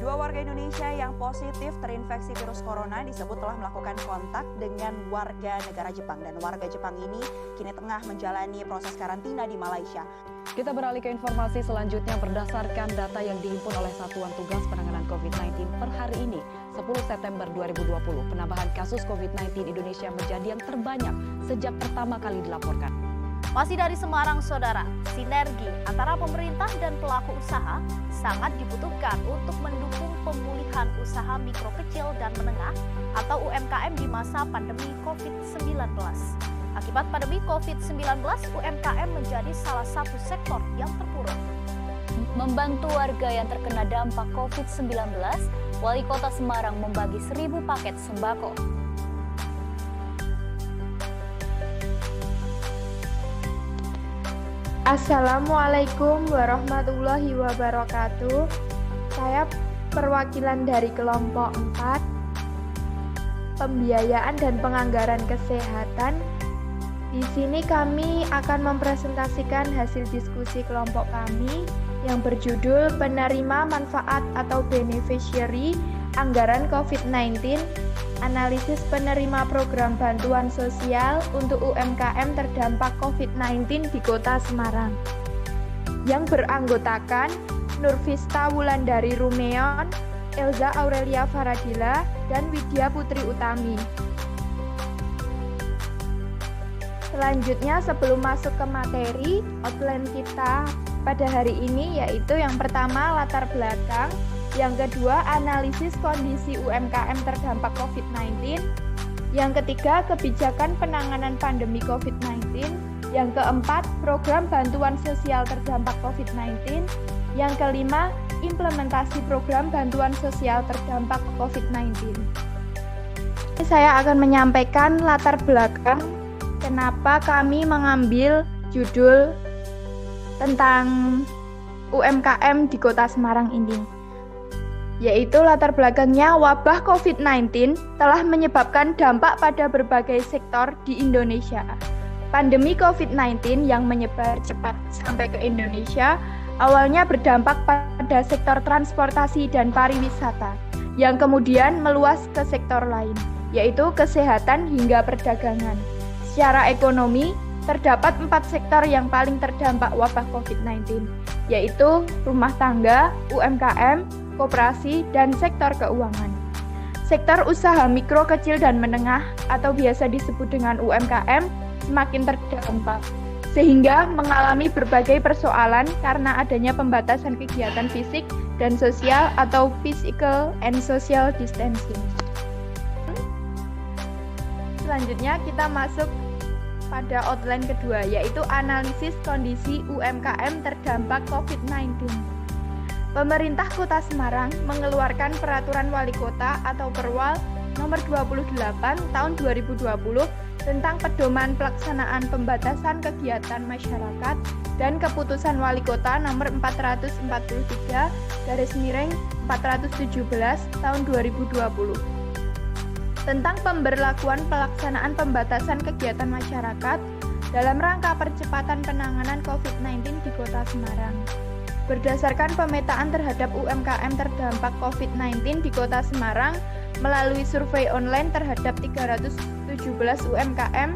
Dua warga Indonesia yang positif terinfeksi virus corona disebut telah melakukan kontak dengan warga negara Jepang. Dan warga Jepang ini kini tengah menjalani proses karantina di Malaysia. Kita beralih ke informasi selanjutnya. Berdasarkan data yang dihimpun oleh Satuan Tugas Penanganan COVID-19 per hari ini, 10 September 2020, penambahan kasus COVID-19 Indonesia menjadi yang terbanyak sejak pertama kali dilaporkan. Masih dari Semarang, saudara, sinergi antara pemerintah dan pelaku usaha sangat dibutuhkan untuk mendukung pemulihan usaha mikro kecil dan menengah atau UMKM di masa pandemi COVID-19. Akibat pandemi COVID-19, UMKM menjadi salah satu sektor yang terpuruk. Membantu warga yang terkena dampak COVID-19, Wali Kota Semarang membagi 1.000 paket sembako. Assalamualaikum warahmatullahi wabarakatuh. Saya perwakilan dari kelompok 4, Pembiayaan dan Penganggaran Kesehatan. Di sini kami akan mempresentasikan hasil diskusi kelompok kami yang berjudul Penerima Manfaat atau Beneficiary Anggaran COVID-19, Analisis penerima program bantuan sosial untuk UMKM terdampak COVID-19 di Kota Semarang. Yang beranggotakan Nurvista Wulandari Rumeon, Elza Aurelia Faradila, dan Widya Putri Utami. Selanjutnya, sebelum masuk ke materi, outline kita pada hari ini yaitu yang pertama latar belakang, yang kedua analisis kondisi UMKM terdampak COVID-19, yang ketiga kebijakan penanganan pandemi COVID-19, yang keempat program bantuan sosial terdampak COVID-19, yang kelima implementasi program bantuan sosial terdampak COVID-19. Saya akan menyampaikan latar belakang kenapa kami mengambil judul tentang UMKM di Kota Semarang ini. Yaitu latar belakangnya wabah COVID-19 telah menyebabkan dampak pada berbagai sektor di Indonesia. Pandemi COVID-19 yang menyebar cepat sampai ke Indonesia awalnya berdampak pada sektor transportasi dan pariwisata, yang kemudian meluas ke sektor lain, yaitu kesehatan hingga perdagangan. Secara ekonomi, terdapat 4 sektor yang paling terdampak wabah COVID-19, yaitu rumah tangga, UMKM, koperasi, dan sektor keuangan. Sektor usaha mikro, kecil, dan menengah atau biasa disebut dengan UMKM semakin terdampak, sehingga mengalami berbagai persoalan karena adanya pembatasan kegiatan fisik dan sosial atau physical and social distancing. Selanjutnya kita masuk pada outline kedua, yaitu analisis kondisi UMKM terdampak COVID-19. Pemerintah Kota Semarang mengeluarkan Peraturan Wali Kota atau Perwal Nomor 28 Tahun 2020 tentang pedoman pelaksanaan pembatasan kegiatan masyarakat dan Keputusan Wali Kota Nomor 443/417 Tahun 2020 tentang pemberlakuan pelaksanaan pembatasan kegiatan masyarakat dalam rangka percepatan penanganan COVID-19 di Kota Semarang. Berdasarkan pemetaan terhadap UMKM terdampak COVID-19 di Kota Semarang melalui survei online terhadap 317 UMKM,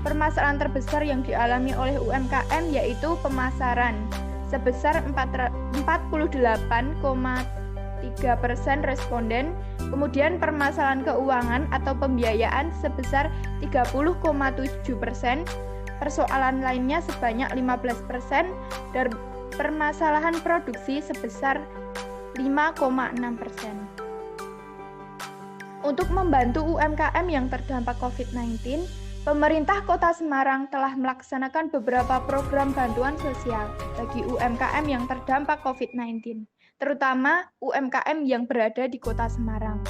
permasalahan terbesar yang dialami oleh UMKM yaitu pemasaran sebesar 48,3% responden, kemudian permasalahan keuangan atau pembiayaan sebesar 30,7%, persoalan lainnya sebanyak 15%, dan permasalahan produksi sebesar 5,6%. Untuk membantu UMKM yang terdampak COVID-19, pemerintah Kota Semarang telah melaksanakan beberapa program bantuan sosial bagi UMKM yang terdampak COVID-19, terutama UMKM yang berada di Kota Semarang.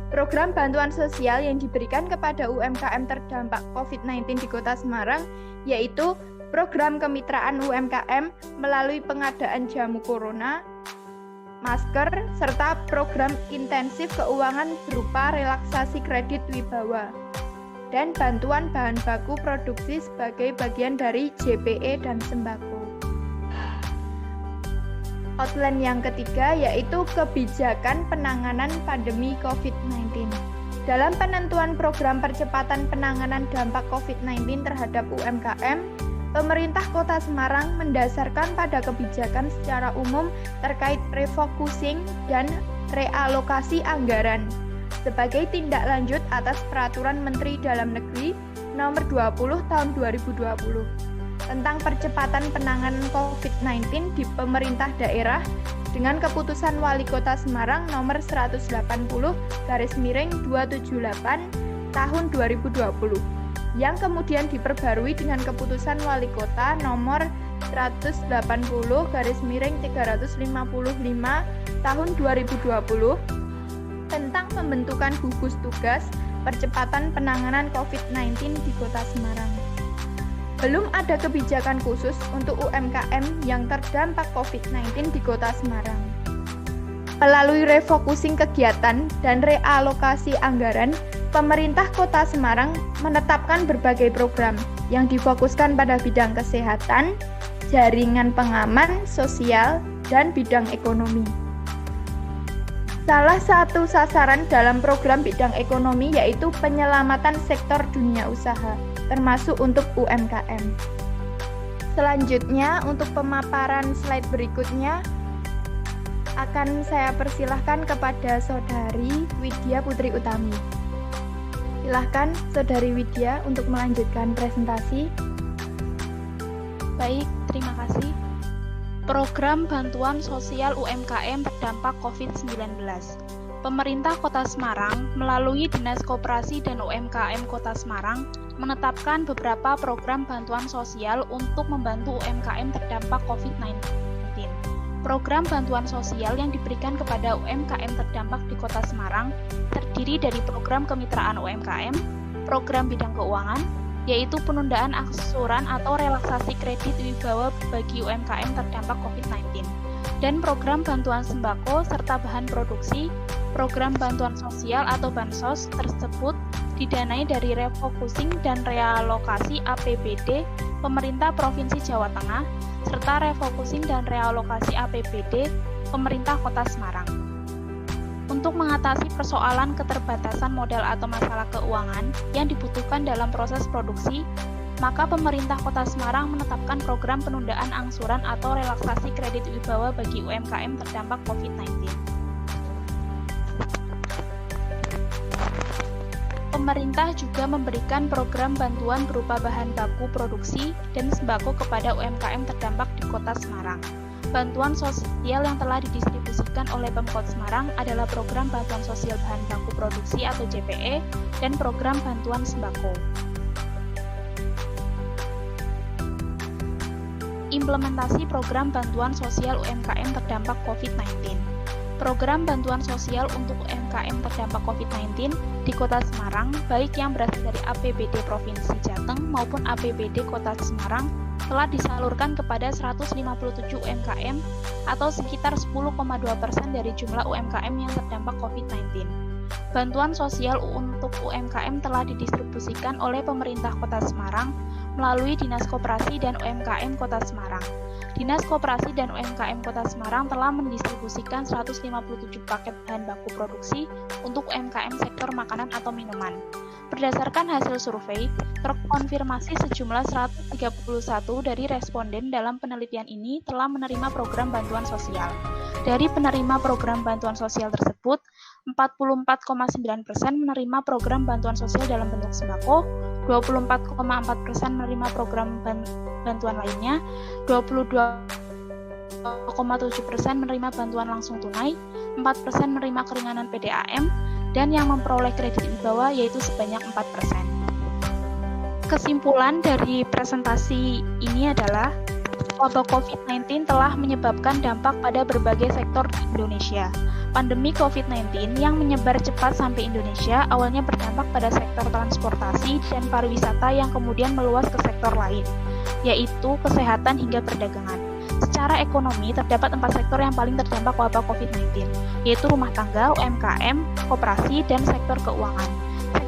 Program bantuan sosial yang diberikan kepada UMKM terdampak COVID-19 di Kota Semarang yaitu program kemitraan UMKM melalui pengadaan jamu corona, masker, serta program intensif keuangan berupa relaksasi kredit Wibawa, dan bantuan bahan baku produksi sebagai bagian dari JPE dan sembako. Outline yang ketiga yaitu kebijakan penanganan pandemi COVID-19. Dalam penentuan program percepatan penanganan dampak COVID-19 terhadap UMKM, pemerintah Kota Semarang mendasarkan pada kebijakan secara umum terkait refocusing dan realokasi anggaran sebagai tindak lanjut atas Peraturan Menteri Dalam Negeri Nomor 20 Tahun 2020 tentang percepatan penanganan COVID-19 di pemerintah daerah dengan keputusan Wali Kota Semarang Nomor 180/278 Tahun 2020 yang kemudian diperbarui dengan keputusan Wali Kota Nomor 180/355 Tahun 2020 tentang pembentukan gugus tugas percepatan penanganan COVID-19 di Kota Semarang. Belum ada kebijakan khusus untuk UMKM yang terdampak COVID-19 di Kota Semarang. Melalui refocusing kegiatan dan realokasi anggaran, pemerintah Kota Semarang menetapkan berbagai program yang difokuskan pada bidang kesehatan, jaringan pengaman, sosial, dan bidang ekonomi. Salah satu sasaran dalam program bidang ekonomi yaitu penyelamatan sektor dunia usaha, termasuk untuk UMKM. Selanjutnya, untuk pemaparan slide berikutnya, akan saya persilahkan kepada Saudari Widya Putri Utami. Silahkan Saudari Widya untuk melanjutkan presentasi. Baik, terima kasih. Program Bantuan Sosial UMKM Terdampak COVID-19. Pemerintah Kota Semarang melalui Dinas Koperasi dan UMKM Kota Semarang menetapkan beberapa program bantuan sosial untuk membantu UMKM terdampak COVID-19. Program bantuan sosial yang diberikan kepada UMKM terdampak di Kota Semarang terdiri dari program kemitraan UMKM, program bidang keuangan, yaitu penundaan angsuran atau relaksasi kredit wibawa bagi UMKM terdampak COVID-19, dan program bantuan sembako serta bahan produksi. Program bantuan sosial atau bansos tersebut didanai dari refocusing dan realokasi APBD pemerintah Provinsi Jawa Tengah, serta refocusing dan realokasi APBD pemerintah Kota Semarang. Untuk mengatasi persoalan keterbatasan modal atau masalah keuangan yang dibutuhkan dalam proses produksi, maka pemerintah Kota Semarang menetapkan program penundaan angsuran atau relaksasi kredit wibawa bagi UMKM terdampak COVID-19. Pemerintah juga memberikan program bantuan berupa bahan baku produksi dan sembako kepada UMKM terdampak di Kota Semarang. Bantuan sosial yang telah didistribusikan oleh Pemkot Semarang adalah program bantuan sosial bahan baku produksi atau JPE dan program bantuan sembako. Implementasi program bantuan sosial UMKM terdampak COVID-19. Program bantuan sosial untuk UMKM terdampak COVID-19 di Kota Semarang, baik yang berasal dari APBD Provinsi Jateng maupun APBD Kota Semarang, telah disalurkan kepada 157 UMKM atau sekitar 10,2% dari jumlah UMKM yang terdampak COVID-19. Bantuan sosial untuk UMKM telah didistribusikan oleh pemerintah Kota Semarang melalui Dinas Koperasi dan UMKM Kota Semarang. Dinas Koperasi dan UMKM Kota Semarang telah mendistribusikan 157 paket bahan baku produksi untuk UMKM sektor makanan atau minuman. Berdasarkan hasil survei, terkonfirmasi sejumlah 131 dari responden dalam penelitian ini telah menerima program bantuan sosial. Dari penerima program bantuan sosial tersebut, 44,9% menerima program bantuan sosial dalam bentuk sembako, 24,4% menerima program bantuan lainnya, 22,7% menerima bantuan langsung tunai, 4% menerima keringanan PDAM, dan yang memperoleh kredit wibawa yaitu sebanyak 4%. Kesimpulan dari presentasi ini adalah wabah COVID-19 telah menyebabkan dampak pada berbagai sektor di Indonesia. Pandemi COVID-19 yang menyebar cepat sampai Indonesia awalnya berdampak pada sektor transportasi dan pariwisata yang kemudian meluas ke sektor lain, yaitu kesehatan hingga perdagangan. Secara ekonomi, terdapat 4 sektor yang paling terdampak wabah COVID-19, yaitu rumah tangga, UMKM, koperasi, dan sektor keuangan.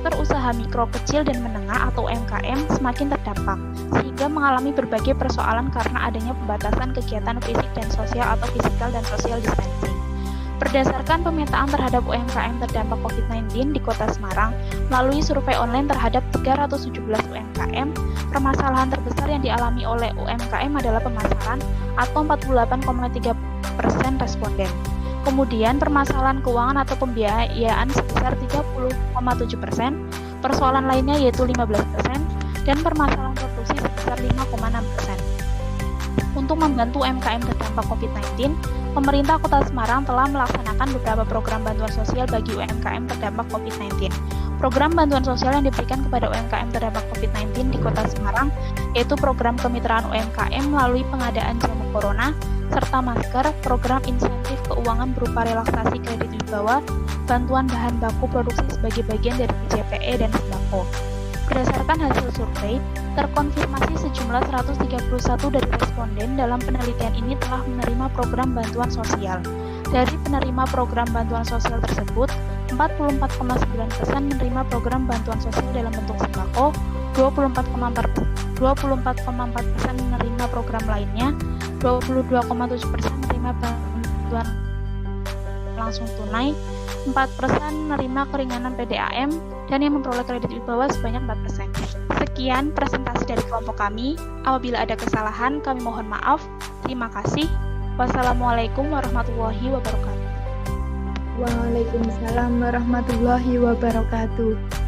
sektor usaha mikro, kecil, dan menengah atau UMKM semakin terdampak, sehingga mengalami berbagai persoalan karena adanya pembatasan kegiatan fisik dan sosial atau physical dan social distancing. Berdasarkan pemetaan terhadap UMKM terdampak COVID-19 di Kota Semarang, melalui survei online terhadap 317 UMKM, permasalahan terbesar yang dialami oleh UMKM adalah pemasaran atau 48,3% responden. Kemudian permasalahan keuangan atau pembiayaan sebesar 30,7%, persoalan lainnya yaitu 15%, dan permasalahan produksi sebesar 5,6%. Untuk membantu UMKM terdampak COVID-19, pemerintah Kota Semarang telah melaksanakan beberapa program bantuan sosial bagi UMKM terdampak COVID-19. Program bantuan sosial yang diberikan kepada UMKM terdampak COVID-19 di Kota Semarang yaitu program kemitraan UMKM melalui pengadaan jamu corona, serta masker, program insentif keuangan berupa relaksasi kredit wibawa, bantuan bahan baku produksi sebagai bagian dari PJPE dan sembako. Berdasarkan hasil survei, terkonfirmasi sejumlah 131 dari responden dalam penelitian ini telah menerima program bantuan sosial. Dari penerima program bantuan sosial tersebut, 44,9% menerima program bantuan sosial dalam bentuk sembako, 24,4% menerima program lainnya, 22,7% menerima bantuan langsung tunai, 4% menerima keringanan PDAM, dan yang memperoleh kredit wibawa sebanyak 4%. Sekian presentasi dari kelompok kami. Apabila ada kesalahan, kami mohon maaf. Terima kasih. Wassalamualaikum warahmatullahi wabarakatuh. Waalaikumsalam warahmatullahi wabarakatuh.